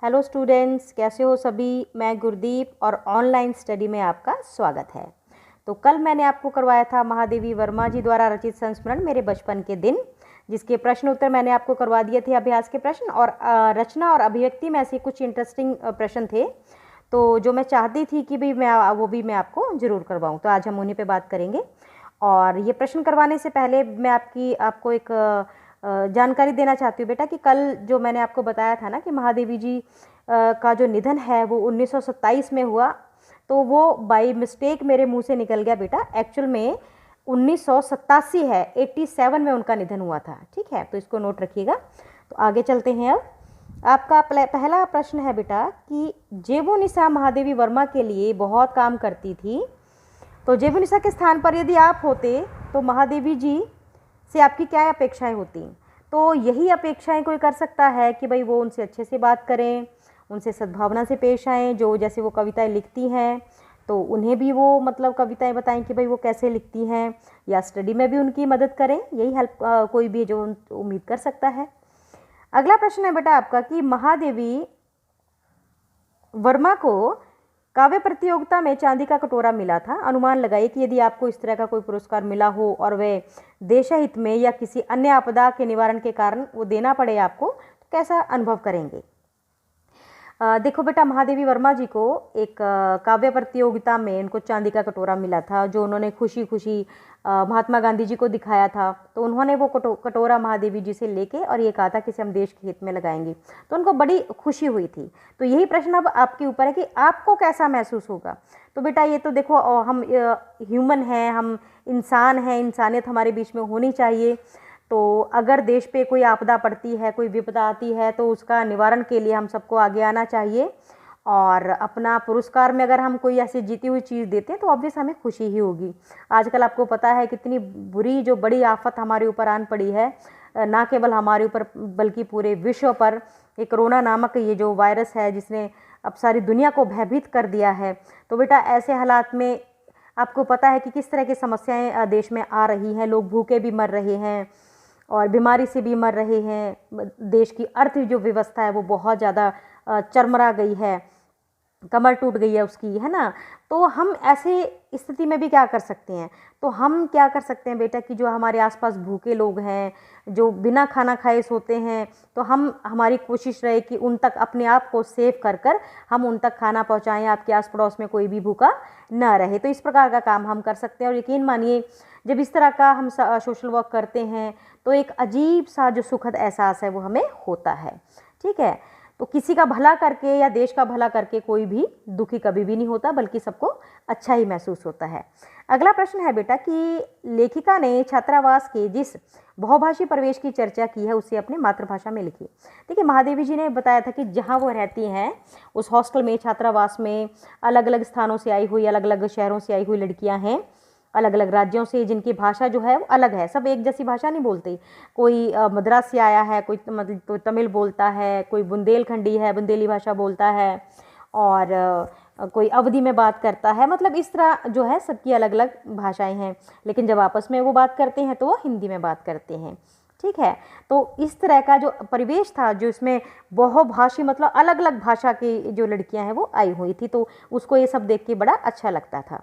Hello students, कैसे हो सभी। मैं गुरदीप और ऑनलाइन स्टडी में आपका स्वागत है। तो कल मैंने आपको करवाया था महादेवी वर्मा जी द्वारा रचित संस्मरण मेरे बचपन के दिन, जिसके प्रश्न उत्तर मैंने आपको करवा दिए थे। अभ्यास के प्रश्न और रचना और अभिव्यक्ति में ऐसे कुछ इंटरेस्टिंग प्रश्न थे तो जो मैं चाहती थी कि भी मैं आपको ज़रूर करवाऊँ। तो आज हम उन्हीं पर बात करेंगे। और ये प्रश्न करवाने से पहले मैं आपको एक जानकारी देना चाहती हूँ बेटा कि कल जो मैंने आपको बताया था ना कि महादेवी जी का जो निधन है वो 1927 में हुआ, तो वो बाय मिस्टेक मेरे मुंह से निकल गया बेटा। एक्चुअल में 1987 है, 87 में उनका निधन हुआ था। ठीक है, तो इसको नोट रखिएगा। तो आगे चलते हैं। अब आपका पहला प्रश्न है बेटा कि जेबोनिशा महादेवी वर्मा के लिए बहुत काम करती थी, तो जेबोनिशा के स्थान पर यदि आप होते तो महादेवी जी से आपकी क्या अपेक्षाएं होती। तो यही अपेक्षाएं कोई कर सकता है कि भाई वो उनसे अच्छे से बात करें, उनसे सद्भावना से पेश आएँ। जो जैसे वो कविताएं लिखती हैं तो उन्हें भी वो मतलब कविताएं बताएं कि भाई वो कैसे लिखती हैं, या स्टडी में भी उनकी मदद करें। यही हेल्प कोई भी जो उम्मीद कर सकता है। अगला प्रश्न है बेटा आपका कि महादेवी वर्मा को काव्य प्रतियोगिता में चांदी का कटोरा मिला था। अनुमान लगाइए कि यदि आपको इस तरह का कोई पुरस्कार मिला हो और वह देशहित में या किसी अन्य आपदा के निवारण के कारण वो देना पड़े आपको, तो कैसा अनुभव करेंगे। देखो बेटा, महादेवी वर्मा जी को एक काव्य प्रतियोगिता में इनको चांदी का कटोरा मिला था, जो उन्होंने खुशी खुशी महात्मा गांधी जी को दिखाया था। तो उन्होंने वो कटोरा महादेवी जी से लेके और ये कहा था कि इसे हम देश के हित में लगाएंगे, तो उनको बड़ी खुशी हुई थी। तो यही प्रश्न अब आपके ऊपर है कि आपको कैसा महसूस होगा। तो बेटा ये तो देखो, हम ह्यूमन हैं, हम इंसान हैं, इंसानियत हमारे बीच में होनी चाहिए। तो अगर देश पे कोई आपदा पड़ती है, कोई विपदा आती है, तो उसका निवारण के लिए हम सबको आगे आना चाहिए। और अपना पुरस्कार में अगर हम कोई ऐसी जीती हुई चीज़ देते हैं तो ऑब्वियस हमें खुशी ही होगी। आजकल आपको पता है कितनी बुरी जो बड़ी आफत हमारे ऊपर आन पड़ी है, ना केवल हमारे ऊपर बल्कि पूरे विश्व पर। ये कोरोना नामक ये जो वायरस है जिसने अब सारी दुनिया को भयभीत कर दिया है। तो बेटा ऐसे हालात में आपको पता है कि किस तरह की समस्याएं देश में आ रही हैं। लोग भूखे भी मर रहे हैं और बीमारी से भी मर रहे हैं। देश की अर्थ जो व्यवस्था है वो बहुत ज़्यादा चरमरा गई है, कमर टूट गई है उसकी, है ना। तो हम ऐसे स्थिति में भी क्या कर सकते हैं। तो हम क्या कर सकते हैं बेटा कि जो हमारे आसपास भूखे लोग हैं, जो बिना खाना खाए सोते हैं, तो हमारी कोशिश रहे कि उन तक अपने आप को सेव कर कर हम उन तक खाना पहुंचाएं। आपके आस पड़ोस में कोई भी भूखा ना रहे। तो इस प्रकार का काम हम कर सकते हैं। और यकीन मानिए, जब इस तरह का हम सोशल वर्क करते हैं तो एक अजीब सा जो सुखद एहसास है वो हमें होता है। ठीक है, तो किसी का भला करके या देश का भला करके कोई भी दुखी कभी भी नहीं होता, बल्कि सबको अच्छा ही महसूस होता है। अगला प्रश्न है बेटा कि लेखिका ने छात्रावास के जिस बहुभाषी प्रवेश की चर्चा की है उसे अपनी मातृभाषा में लिखी। देखिए, महादेवी जी ने बताया था कि जहाँ वो रहती हैं उस हॉस्टल में, छात्रावास में अलग अलग स्थानों से आई हुई, अलग अलग शहरों से आई हुई लड़कियाँ हैं, अलग अलग राज्यों से, जिनकी भाषा जो है वो अलग है। सब एक जैसी भाषा नहीं बोलते। कोई मद्रास से आया है, कोई मतलब तो तमिल बोलता है, कोई बुंदेलखंडी है, बुंदेली भाषा बोलता है, और कोई अवधी में बात करता है। मतलब इस तरह जो है सबकी अलग अलग भाषाएं हैं, लेकिन जब आपस में वो बात करते हैं तो वो हिंदी में बात करते हैं। ठीक है, तो इस तरह का जो परिवेश था, जो इसमें बहुभाषी मतलब अलग अलग भाषा की जो लड़कियां हैं वो आई हुई थी, तो उसको ये सब देख के बड़ा अच्छा लगता था।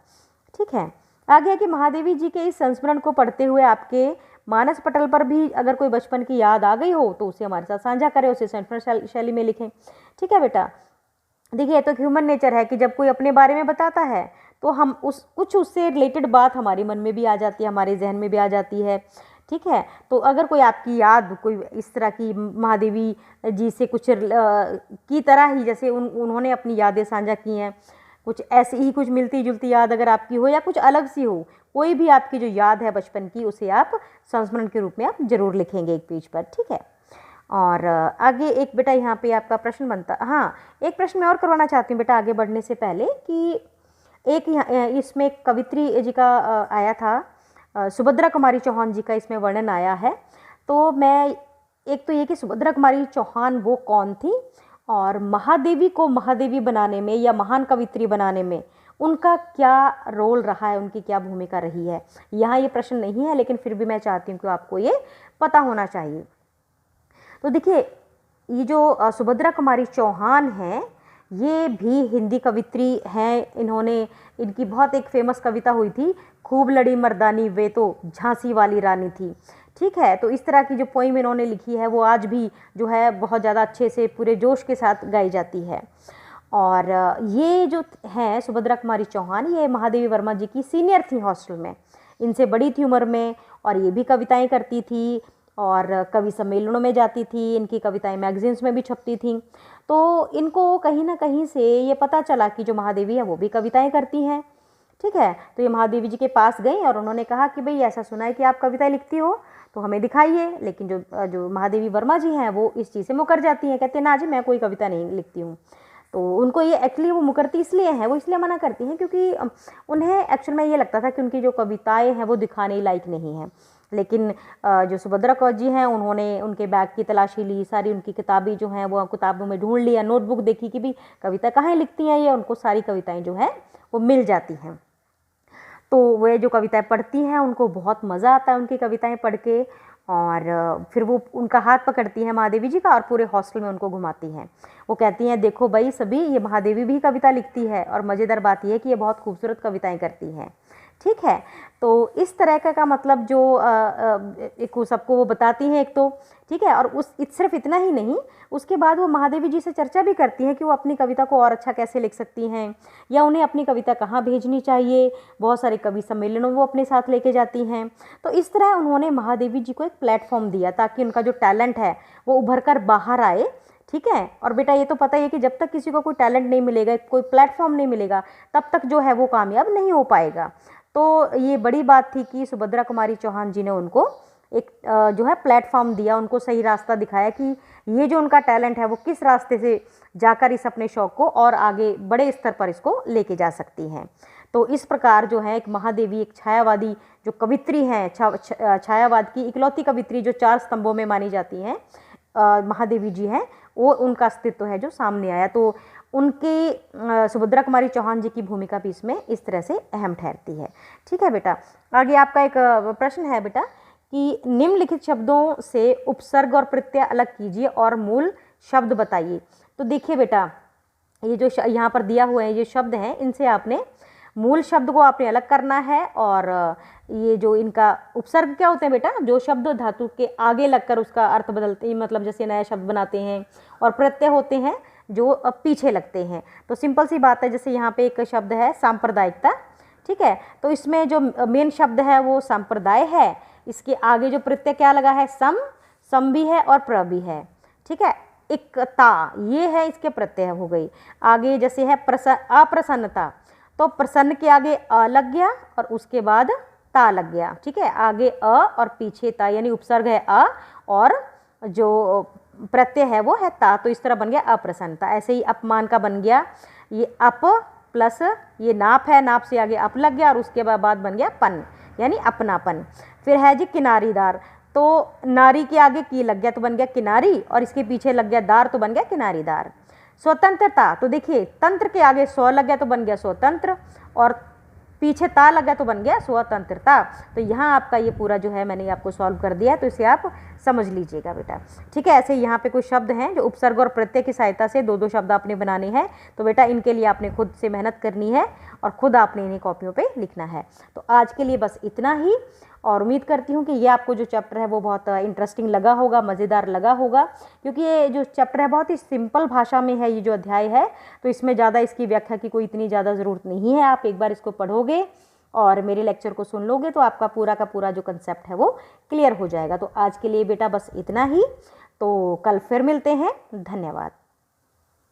ठीक है, आगे है कि महादेवी जी के इस संस्मरण को पढ़ते हुए आपके मानस पटल पर भी अगर कोई बचपन की याद आ गई हो तो उसे हमारे साथ साझा करें, उसे संस्मरण शैली में लिखें। ठीक है बेटा, देखिए तो ह्यूमन नेचर है कि जब कोई अपने बारे में बताता है तो हम कुछ उससे रिलेटेड बात हमारे मन में भी आ जाती है, हमारे जहन में भी आ जाती है। ठीक है, तो अगर कोई आपकी याद कोई इस तरह की महादेवी जी से कुछ की तरह ही, जैसे उन्होंने अपनी यादें साझा की हैं, कुछ ऐसी ही कुछ मिलती जुलती याद अगर आपकी हो या कुछ अलग सी हो, कोई भी आपकी जो याद है बचपन की, उसे आप संस्मरण के रूप में आप जरूर लिखेंगे एक पेज पर। ठीक है, और आगे एक बेटा यहाँ पे आपका प्रश्न बनता, हाँ एक प्रश्न मैं और करवाना चाहती हूँ बेटा आगे बढ़ने से पहले कि एक इसमें कवित्री जी का आया था, सुभद्रा कुमारी चौहान जी का इसमें वर्णन आया है। तो मैं एक तो ये कि सुभद्रा कुमारी चौहान वो कौन थी, और महादेवी को महादेवी बनाने में या महान कवित्री बनाने में उनका क्या रोल रहा है, उनकी क्या भूमिका रही है। यहाँ ये प्रश्न नहीं है, लेकिन फिर भी मैं चाहती हूँ कि आपको ये पता होना चाहिए। तो देखिए, ये जो सुभद्रा कुमारी चौहान हैं, ये भी हिंदी कवित्री हैं। इन्होंने, इनकी बहुत एक फेमस कविता हुई थी, खूब लड़ी मर्दानी वे तो झांसी वाली रानी थी। ठीक है, तो इस तरह की जो पोइम इन्होंने लिखी है वो आज भी जो है बहुत ज़्यादा अच्छे से पूरे जोश के साथ गाई जाती है। और ये जो हैं सुभद्रा कुमारी चौहान, ये महादेवी वर्मा जी की सीनियर थी हॉस्टल में, इनसे बड़ी थी उम्र में, और ये भी कविताएं करती थी और कवि सम्मेलनों में जाती थी, इनकी कविताएं मैगजीन्स में भी छपती थी। तो इनको कहीं ना कहीं से ये पता चला कि जो महादेवी है वो भी कविताएं करती हैं। ठीक है, तो ये महादेवी जी के पास गई और उन्होंने कहा कि भाई ऐसा सुना है कि आप कविताएं लिखती हो तो हमें दिखाइए। लेकिन जो महादेवी वर्मा जी हैं वो इस चीज़ से मुकर जाती हैं, कहते हैं ना जी मैं कोई कविता नहीं लिखती हूँ। तो उनको ये एक्चुअली वो मुकरती इसलिए हैं, वो इसलिए मना करती हैं क्योंकि उन्हें एक्चुअल में ये लगता था कि उनकी जो कविताएं हैं वो दिखाने लायक नहीं हैं। लेकिन जो सुभद्रा कौर जी हैं उन्होंने उनके बैग की तलाशी ली, सारी उनकी किताबें जो हैं वो किताबों में ढूंढ लिया, नोटबुक देखी कि भाई कविता कहाँ लिखती हैं ये, उनको सारी कविताएं जो हैं वो मिल जाती हैं। तो वे जो कविताएं पढ़ती हैं उनको बहुत मज़ा आता है उनकी कविताएं पढ़ के, और फिर वो उनका हाथ पकड़ती हैं महादेवी जी का और पूरे हॉस्टल में उनको घुमाती हैं। वो कहती हैं देखो भाई सभी, ये महादेवी भी कविता लिखती है और मज़ेदार बात यह है कि ये बहुत खूबसूरत कविताएं करती हैं। ठीक है, तो इस तरह का मतलब जो एक सबको वो बताती हैं एक तो, ठीक है, और सिर्फ इतना ही नहीं, उसके बाद वो महादेवी जी से चर्चा भी करती हैं कि वो अपनी कविता को और अच्छा कैसे लिख सकती हैं, या उन्हें अपनी कविता कहाँ भेजनी चाहिए। बहुत सारे कवि सम्मेलनों वो अपने साथ लेके जाती हैं। तो इस तरह उन्होंने महादेवी जी को एक प्लेटफॉर्म दिया ताकि उनका जो टैलेंट है वो उभर कर बाहर आए। ठीक है, और बेटा ये तो पता ही है कि जब तक किसी को कोई टैलेंट नहीं मिलेगा, कोई प्लेटफॉर्म नहीं मिलेगा, तब तक जो है वो कामयाब नहीं हो पाएगा। तो ये बड़ी बात थी कि सुभद्रा कुमारी चौहान जी ने उनको एक जो है प्लेटफॉर्म दिया, उनको सही रास्ता दिखाया कि ये जो उनका टैलेंट है वो किस रास्ते से जाकर इस अपने शौक़ को और आगे बड़े स्तर पर इसको लेके जा सकती हैं। तो इस प्रकार जो है एक महादेवी, एक छायावादी जो कवित्री हैं, छायावाद की इकलौती कवित्री जो 4 स्तंभों में मानी जाती हैं, महादेवी जी हैं, वो उनका अस्तित्व है जो सामने आया। तो उनकी सुभद्रा कुमारी चौहान जी की भूमिका भी इसमें इस तरह से अहम ठहरती है। ठीक है बेटा, आगे आपका एक प्रश्न है बेटा कि निम्नलिखित शब्दों से उपसर्ग और प्रत्यय अलग कीजिए और मूल शब्द बताइए। तो देखिए बेटा, ये जो यहाँ पर दिया हुआ है ये शब्द हैं, इनसे आपने मूल शब्द को आपने अलग करना है, और ये जो इनका उपसर्ग क्या होते हैं बेटा, जो शब्द धातु के आगे लगकर उसका अर्थ बदलते हैं, मतलब जैसे नया शब्द बनाते हैं, और प्रत्यय होते हैं जो पीछे लगते हैं। तो सिंपल सी बात है, जैसे यहाँ पे एक शब्द है सांप्रदायिकता। ठीक है, तो इसमें जो मेन शब्द है वो संप्रदाय है, इसके आगे जो प्रत्यय क्या लगा है, सम भी है और प्र भी है। ठीक है, एकता ये है इसके प्रत्यय हो गई। आगे जैसे है अप्रसन्नता, तो प्रसन्न के आगे अ लग गया और उसके बाद ता लग गया। ठीक है, आगे अ और पीछे ता, यानी उपसर्ग है अ और जो प्रत्यय है वो है ता, तो इस तरह बन गया अप्रसन्नता। ऐसे ही अपमान का बन गया, ये अप प्लस ये नाप है, नाप से आगे अप लग गया और उसके बाद बन गया पन, यानी अपनापन। फिर है जी किनारीदार, तो नारी के आगे की लग गया तो बन गया किनारी, और इसके पीछे लग गया दार तो बन गया किनारीदार। स्वतंत्रता, तो देखिए तंत्र के आगे स्व लग गया तो बन गया स्वतंत्र, और पीछे ता लग गया तो बन गया स्वतंत्रता। तो यहाँ आपका ये पूरा जो है मैंने आपको सॉल्व कर दिया है, तो इसे आप समझ लीजिएगा बेटा। ठीक है, ऐसे यहाँ पे कुछ शब्द हैं जो उपसर्ग और प्रत्यय की सहायता से 2-2 शब्द आपने बनाने हैं। तो बेटा इनके लिए आपने खुद से मेहनत करनी है और खुद आपने इन्हें कॉपियों पे लिखना है। तो आज के लिए बस इतना ही, और उम्मीद करती हूँ कि ये आपको जो चैप्टर है वो बहुत इंटरेस्टिंग लगा होगा, मज़ेदार लगा होगा, क्योंकि ये जो चैप्टर है बहुत ही सिंपल भाषा में है। ये जो अध्याय है तो इसमें ज़्यादा इसकी व्याख्या की कोई इतनी ज़्यादा ज़रूरत नहीं है। आप एक बार इसको पढ़ोगे और मेरे लेक्चर को सुन लोगे तो आपका पूरा का पूरा जो कंसेप्ट है वो क्लियर हो जाएगा। तो आज के लिए बेटा बस इतना ही, तो कल फिर मिलते हैं। धन्यवाद।